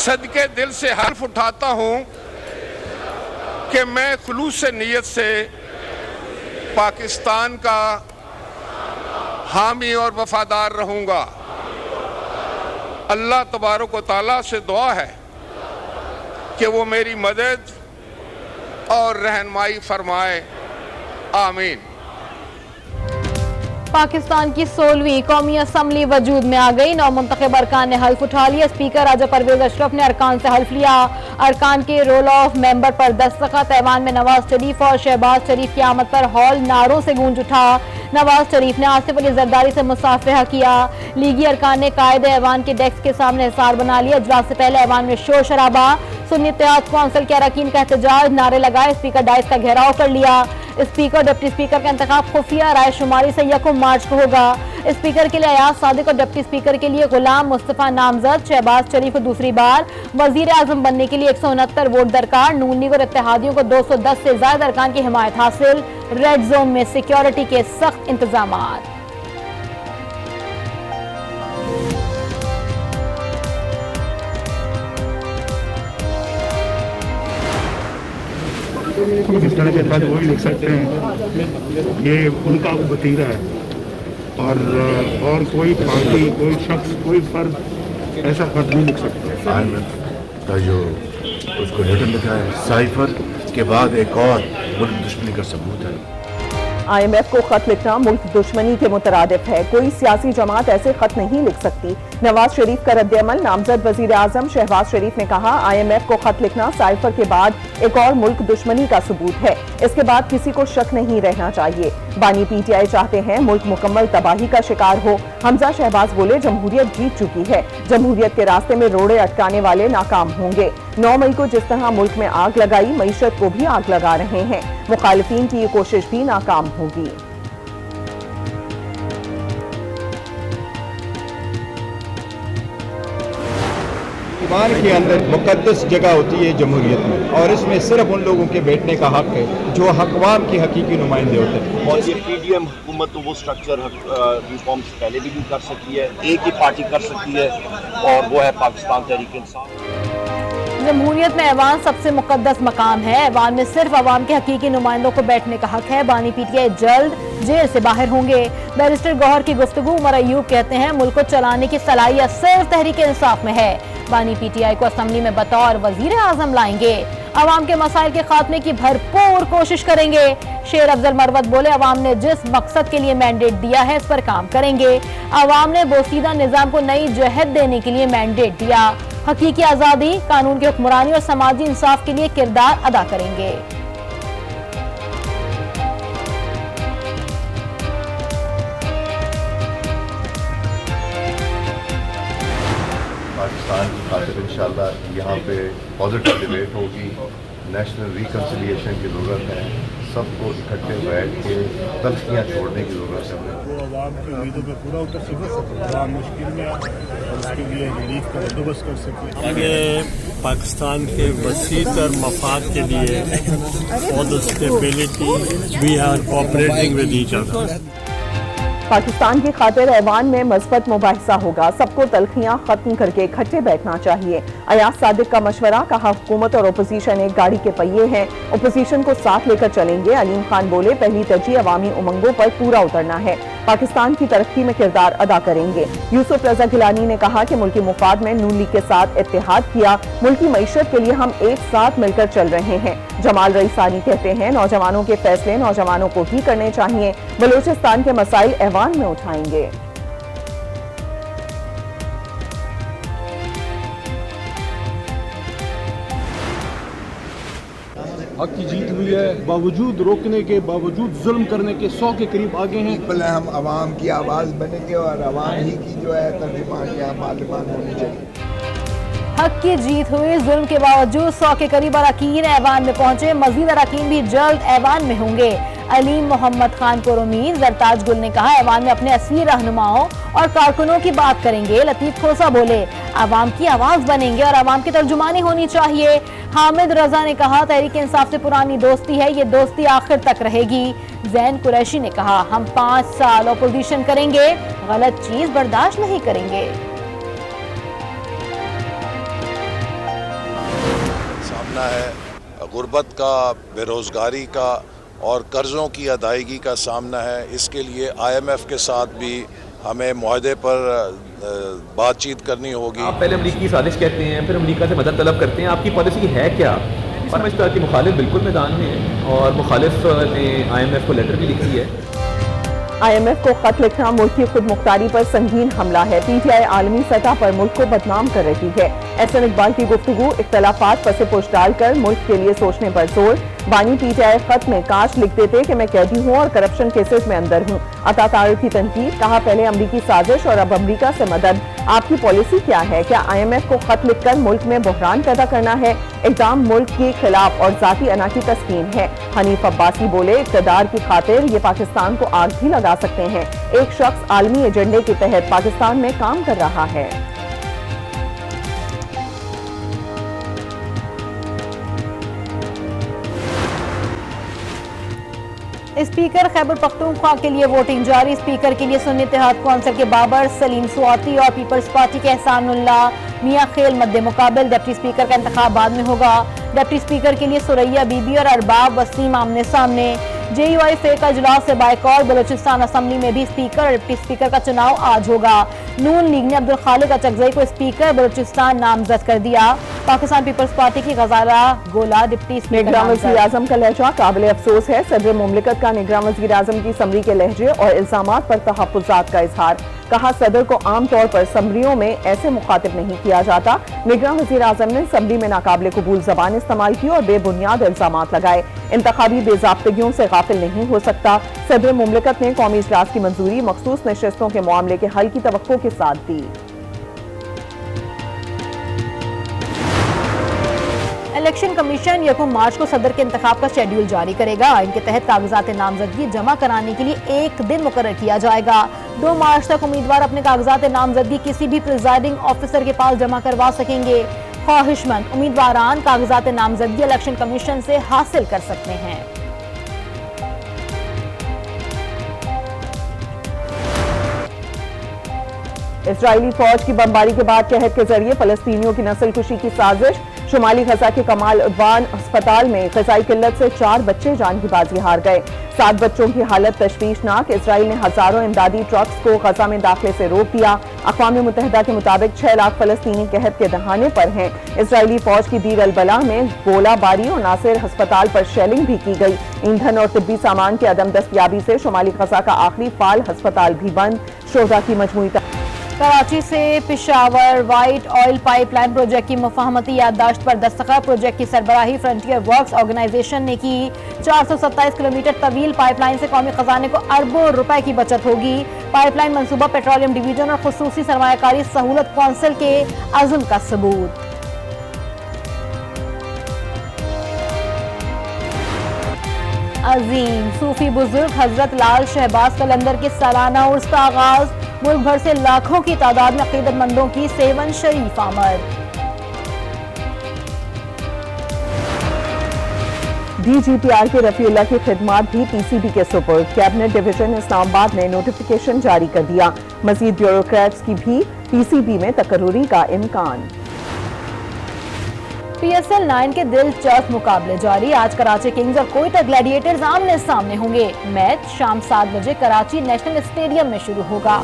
सदके दिल से हल्फ उठाता हूं कि मैं खुलूस नीयत से पाकिस्तान का हामी और वफादार रहूंगा। अल्लाह तबारक व तआला से दुआ है कि वो मेरी मदद और रहनुमाई फरमाए। आमीन। पाकिस्तान की 16वीं कौमी असम्बली वजूद में आ गई। नौ मुंतखब अरकान ने हल्फ उठा लिया। स्पीकर राजा परवेज अशरफ ने अरकान से हल्फ लिया। अरकान के रोल ऑफ मेंबर पर दस्तखत। ऐवान में नवाज शरीफ और शहबाज शरीफ की आमद पर हॉल नारों से गूंज उठा। नवाज शरीफ ने आसिफ अली जरदारी से मुसाफिहा किया। लीगी अरकान ने कायदे ऐवान के डेस्क के सामने हिसार बना लिया। इजलास से पहले ऐवान में शोर शराबा। सुन्नी इत्तेहाद कौंसिल के अरकान का एहतजाज, नारे लगाए। स्पीकर डाइस का घेराव कर लिया। स्पीकर डिप्टी स्पीकर का इंतखाब खुफिया राय शुमारी से 1 मार्च को होगा। स्पीकर के लिए अयाज सादिक और डिप्टी स्पीकर के लिए गुलाम मुस्तफा नामजद। शहबाज शरीफ को दूसरी बार वजीर आजम बनने के लिए 169 वोट दरकार। नून लीग और इत्तेहादियों को 210 से ज्यादा अरकान की हिमायत हासिल। रेड जोन में सिक्योरिटी के सख्त इंतजाम। इस तरह के खत वही लिख सकते हैं, ये उनका वतीरा है और कोई पार्टी, कोई शख्स, कोई फर्द ऐसा खत नहीं लिख सकता। IMF का जो उसको लेटर लिखा है, साइफर के बाद एक और मुल्क दुश्मनी का सबूत है। IMF को खत लिखना मुल्क दुश्मनी के मुतरादिफ है। कोई सियासी जमात ऐसे खत नहीं लिख सकती। नवाज शरीफ का रद्द-ए-अमल। नामजद वजीर आजम शहबाज शरीफ ने कहा, IMF को खत लिखना साइफर के बाद एक और मुल्क दुश्मनी का सबूत है। इसके बाद किसी को शक नहीं रहना चाहिए। बानी PTI चाहते हैं मुल्क मुकम्मल तबाही का शिकार हो। हमजा शहबाज बोले, जमहूरियत जीत चुकी है। जमहूरियत के रास्ते में रोड़े अटकाने वाले नाकाम होंगे। 9 मई को जिस तरह मुल्क में आग लगाई, मईशत को भी आग लगा रहे हैं। मुखालिफिन की ये कोशिश भी नाकाम होगी। ईमान के अंदर मुकद्दस जगह होती है जमहूरियत में, और इसमें सिर्फ उन लोगों के बैठने का हक है जो हकवाम के हकीकी नुमाइंदे होते हैं। और ये PDM हुकूमत तो वो स्ट्रक्चर रिफॉर्म्स पहले भी कर सकती है, एक ही पार्टी कर सकती है, और वो है पाकिस्तान तहरीक इंसाफ। जमहूरियत में ऐवान सबसे मुकद्दस मकाम है। ऐवान में सिर्फ अवाम के हकीकी नुमाइंदों को बैठने का हक है। बानी PTI जल्द जेल से बाहर होंगे। बैरिस्टर गौहर की गुफ्तगू। उमर अयूब कहते हैं, मुल्क को चलाने की सलाहियत सिर्फ तहरीक इंसाफ में है। बानी PTI को असम्बली में बतौर वजीर आजम लाएंगे। अवाम के मसाइल के खात्मे की भरपूर कोशिश करेंगे। शेर अफजल मरवत बोले, अवाम ने जिस मकसद के लिए मैंडेट दिया है, इस पर काम करेंगे। अवाम ने बोसीदा निजाम को नई जहद देने के लिए मैंडेट दिया। हकीकी आज़ादी, कानून की हुक्मरानी और समाजी इंसाफ के लिए किरदार अदा करेंगे। पाकिस्तान की खातिर इंशाल्लाह यहाँ पे पॉजिटिव डिबेट होगी। नेशनल रिकन्सिलिएशन की ज़रूरत है। सबको इकट्ठे बैठ के तल्खियाँ छोड़ने की ज़रूरत है। वो आवाम की उम्मीदों पर पूरा उतर सके, आवाम मुश्किल में और उसके लिए रिलीफ का बंदोबस्त कर सके। आगे पाकिस्तान के वसीतर मफाद के लिए for the stability we are cooperating with each other. Pakistan की खातिर ऐवान में मज़बूत मुबाहिसा होगा। सबको तल्खियां खत्म करके इकट्ठे बैठना चाहिए। अयाज सादिक का मशवरा। कहा, हुकूमत और ओपोजिशन एक गाड़ी के पहिए हैं, ओपोजिशन को साथ लेकर चलेंगे। अलीम खान बोले, पहली तरजीह अवामी उमंगों पर पूरा उतरना है। पाकिस्तान की तरक्की में किरदार अदा करेंगे। यूसुफ रजा गिलानी ने कहा कि मुल्की मुफाद में नून लीग के साथ इत्तेहाद किया। मुल्की मईशत के लिए हम एक साथ मिलकर चल रहे हैं। जमाल रईसानी कहते हैं, नौजवानों के फैसले नौजवानों को ही करने चाहिए। बलूचिस्तान के मसाइल ऐवान में उठाएंगे। हक की जीत हुई है। बावजूद रोकने के, बावजूद जुल्म करने के 100 के करीब आगे हैं। पहले हम आवाम की आवाज़ बनेंगे और आवाम ही की जो है तर्जुमान या मालिमान होनी चाहिए। हक की जीत हुई। जुल्म के बावजूद 100 के करीब अरकान ऐवान में पहुंचे। मजीद अरकान भी जल्द ऐवान में होंगे। अलीम मोहम्मद खान को उम्मीद। जरताज गुल ने कहा, ऐवान में अपने असली रहनुमाओं और कारकुनों की बात करेंगे। लतीफ खोसा बोले, आवाम की आवाज बनेंगे और आवाम की तर्जुमानी होनी चाहिए। हामिद रजा ने कहा, तहरीक इंसाफ से पुरानी दोस्ती है, ये दोस्ती आखिर तक रहेगी। जैन कुरैशी ने कहा, हम 5 साल अपोजिशन करेंगे, गलत चीज बर्दाश्त नहीं करेंगे। सामना है, गुर्बत का, बेरोज़गारी का और कर्ज़ों की अदायगी का सामना है। इसके लिए IMF के साथ भी हमें मुआहदे पर बातचीत करनी होगी। आप पहले अमरीकी साजिश कहते हैं, फिर अमरीका से मदद तलब करते हैं, आपकी पॉलिसी है क्या? समझता कि मुखालिफ बिल्कुल मैदान में है और मुखालिफ ने IMF को लेटर भी लिखी है। IMF को खत लिखना मुल्क की खुद मुख्तारी पर संगीन हमला है। PTI आलमी सतह पर मुल्क को बदनाम कर रही है। एहसन इकबाल की गुफ्तगू इख्तलाफात पसे पुश डालकर मुल्क के लिए सोचने पर जोर। बानी PTI खत में काश लिख देते कि मैं कैदी हूँ और करप्शन केसेस में अंदर हूँ। अता तारिक की तनकीद, कहा पहले अमरीकी साजिश और अब अमरीका से मदद। आपकी पॉलिसी क्या है? क्या IMF को खत लिखकर मुल्क में बहरान पैदा करना है? इक़दाम मुल्क के खिलाफ और जाती अना की तस्कीन है। हनीफ अब्बासी बोले, इक़्तिदार की खातिर ये पाकिस्तान को आग भी लगा सकते हैं। एक शख्स आलमी एजेंडे के तहत पाकिस्तान में काम कर रहा है। स्पीकर खैबर पख्तूनख्वा के लिए वोटिंग जारी। स्पीकर के लिए सुन्नी इत्तेहाद कौंसिल के बाबर सलीम स्वाति और पीपल्स पार्टी के एहसानुल्लाह मियां खेल मद्दे मुकाबल। डिप्टी स्पीकर का इंतखाब बाद में होगा। डिप्टी स्पीकर के लिए सुरैया बीबी और अरबाब वसीम आमने सामने। JUI का इजलास से बाइकॉट। बलोचिस्तान असम्बली में भी स्पीकर और डिप्टी स्पीकर का चुनाव आज होगा। नून लीग ने अब्दुल खालिक अचकजई को स्पीकर बलोचिस्तान नामजद कर दिया। पाकिस्तान पीपल्स पार्टी की गजारा गोला डिप्टी स्पीकर। निगरान वज़ीर आज़म का लहजा काबिल अफसोस है। सदर मुमलिकत का निगरान वज़ीर आज़म की समरी के लहजे और इल्जामात पर तहफ़्फ़ुज़ात का इजहार। कहा, सदर को आम तौर पर समरियों में ऐसे मुखातिब नहीं किया जाता। निगरान वज़ीर आज़म ने समरी में नाकाबिल कबूल ज़बान इस्तेमाल की और बेबुनियाद इल्जामात लगाए। इंतखाबी बेज़ाब्तगियों से गाफिल नहीं हो सकता। सदर मुमलिकत ने कौमी इजलास की मंजूरी मखसूस नशस्तों के मामले के हल की तवक्को के साथ दी। इलेक्शन कमीशन 1 मार्च को सदर के इंतखाब का शेड्यूल जारी करेगा। इनके तहत कागजात नामजदगी जमा कराने के लिए एक दिन मुकर्रर किया जाएगा। 2 मार्च तक उम्मीदवार अपने कागजात नामजदगी किसी भी प्रिजाइडिंग ऑफिसर के पास जमा करवा सकेंगे। ख्वाहिशमंद उम्मीदवारान कागजात नामजदगी इलेक्शन कमीशन से हासिल कर सकते हैं। इजरायली फौज की बमबारी के बाद कहर के जरिए फलस्तीनियों की नस्लकुशी की साजिश। शुमाली गजा के कमाल उद्वान अस्पताल में ग़िज़ाई किल्लत से 4 बच्चे जान की बाजी हार गए। 7 बच्चों की हालत तशवीशनाक। इसराइल ने हजारों इमदादी ट्रक्स को गजा में दाखिले से रोक दिया। अक़वाम मुत्तहिदा के मुताबिक 6 लाख फलस्तीनी कहर के दहाने पर हैं। इसराइली फौज की दीर अल बला में गोलाबारी और नासिर अस्पताल पर शेलिंग भी की गई। ईंधन और तिब्बी सामान की अदम दस्तयाबी से शुमाली गजा का आखिरी फाल अस्पताल भी बंद। शोहदा की मजमूई कराची से Peshawar white oil pipeline project की मुफाहमती याददाश्त पर दस्तखत। प्रोजेक्ट की सरबराही फ्रंटियर वर्क्स ऑर्गेनाइजेशन ने की। 427 किलोमीटर तवील पाइपलाइन से कौमी खजाने को अरबों रुपए की बचत होगी। पाइपलाइन मंसूबा पेट्रोलियम डिवीजन और खुसूसी सरमायाकारी सहूलत कौंसिल के अज़्म का सबूत। अजीम सूफी बुजुर्ग हजरत लाल शहबाज कलंदर के सालाना उर्स का आगाज। मुल्क भर से लाखों की तादाद में अकीदतमंदों की सेवन शरीफ आमद। DGPR के रफीउल्लाह की खिदमात भी PCB के सुपुर्द। कैबिनेट डिवीजन इस्लामाबाद ने नोटिफिकेशन जारी कर दिया। मजीद ब्यूरोक्रेट्स की भी PCB में तकर्रुरी का इम्कान। PSL 9 के दिलचस्प मुकाबले जारी। आज कराची किंग्स और कोयटा ग्लैडिएटर्स आमने सामने होंगे। मैच शाम 7 बजे कराची नेशनल स्टेडियम में शुरू होगा।